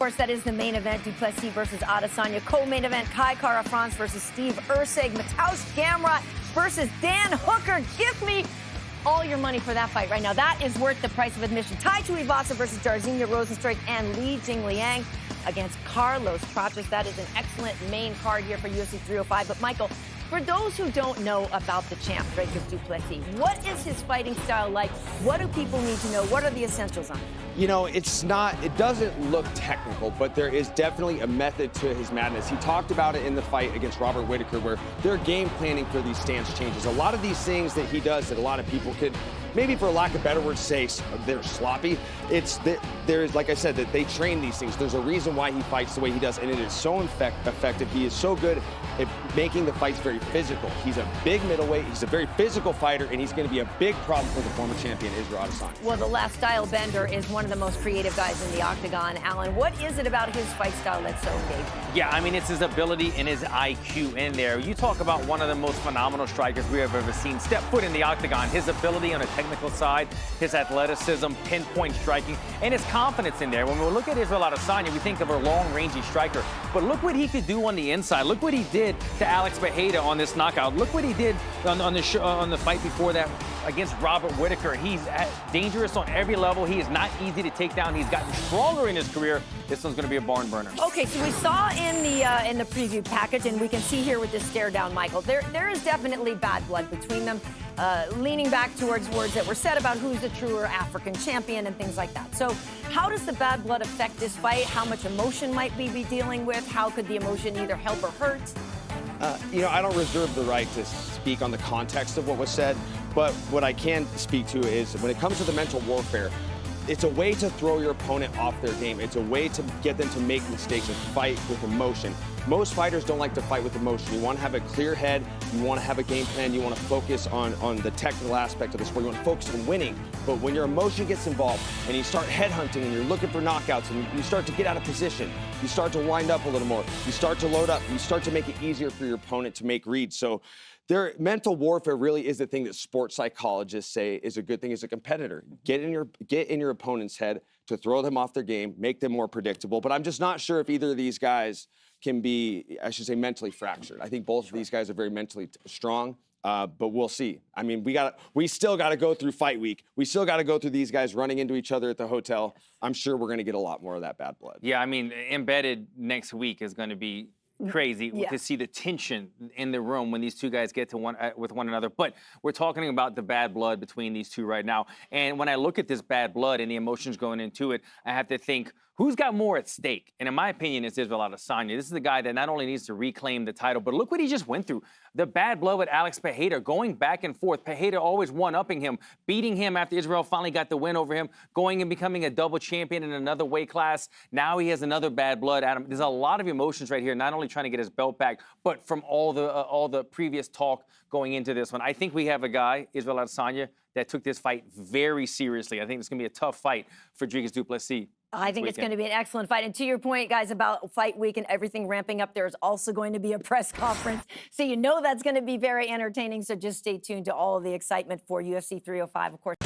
Of course, that is the main event, Plessis versus Adesanya. Co-main event, Kai Kara-France versus Steve Erceg. Mateusz Gamrot versus Dan Hooker. Give me all your money for that fight right now. That is worth the price of admission. Tai Tuivasa versus Jairzinho Rozenstruik and Li Jingliang against Carlos Prates. That is an excellent main card here for UFC 305. But, Michael, for those who don't know about the champ, Dricus du Plessis, what is his fighting style like? What do people need to know? What are the essentials on it? You know, it doesn't look technical, but there is definitely a method to his madness. He talked about it in the fight against Robert Whittaker, where they're game planning for these stance changes. A lot of these things that he does that a lot of people could, maybe for lack of better words, say they're sloppy. There's, like I said, that they train these things. There's a reason why he fights the way he does, and it is so effective. He is so good at making the fights very physical. He's a big middleweight. He's a very physical fighter, and he's going to be a big problem for the former champion, Israel Adesanya. Well, the last style bender is one of the most creative guys in the octagon. Alan, what is it about his fight style that's so engaging? Yeah, I mean, it's his ability and his IQ in there. You talk about one of the most phenomenal strikers we have ever seen step foot in the octagon. His ability on a technical side, his athleticism, pinpoint striking, and his confidence in there. When we look at Israel Adesanya, we think of a long-rangey striker. But look what he could do on the inside. Look what he did to Alex Bejeda on this knockout. Look what he did on the fight before that against Robert Whittaker. He's dangerous on every level. He is not easy to take down. He's gotten stronger in his career. This one's going to be a barn burner. Okay, so we saw in the preview package, and we can see here with this stare down, Michael, there is definitely bad blood between them, leaning back towards words that were said about who's the truer African champion and things like that. So how does the bad blood affect this fight? How much emotion might we be dealing with? How could the emotion either help or hurt? You know, I don't reserve the right to speak on the context of what was said, but what I can speak to is when it comes to the mental warfare, it's a way to throw your opponent off their game. It's a way to get them to make mistakes and fight with emotion. Most fighters don't like to fight with emotion. You want to have a clear head. You want to have a game plan. You want to focus on the technical aspect of the sport. You want to focus on winning. But when your emotion gets involved and you start headhunting and you're looking for knockouts and you start to get out of position, you start to wind up a little more, you start to load up, you start to make it easier for your opponent to make reads. So their mental warfare really is the thing that sports psychologists say is a good thing as a competitor. Get in your opponent's head to throw them off their game, make them more predictable. But I'm just not sure if either of these guys can be, I should say, mentally fractured. I think both of these guys are very mentally strong, but we'll see. I mean, we still got to go through fight week. We still got to go through these guys running into each other at the hotel. I'm sure we're going to get a lot more of that bad blood. Yeah, I mean, embedded next week is going to be crazy to see the tension in the room when these two guys get to with one another. But we're talking about the bad blood between these two right now. And when I look at this bad blood and the emotions going into it, I have to think, who's got more at stake? And in my opinion, it's Israel Adesanya. This is the guy that not only needs to reclaim the title, but look what he just went through. The bad blood with Alex Bejeda, going back and forth. Bejeda always one-upping him, beating him after Israel finally got the win over him, going and becoming a double champion in another weight class. Now he has another bad blood. Adam, there's a lot of emotions right here, not only trying to get his belt back, but from all the previous talk going into this one. I think we have a guy, Israel Adesanya, that took this fight very seriously. I think it's going to be a tough fight for Dricus du Plessis. I think it's going to be an excellent fight. And to your point, guys, about fight week and everything ramping up, there's also going to be a press conference. So you know that's going to be very entertaining. So just stay tuned to all of the excitement for UFC 305, of course.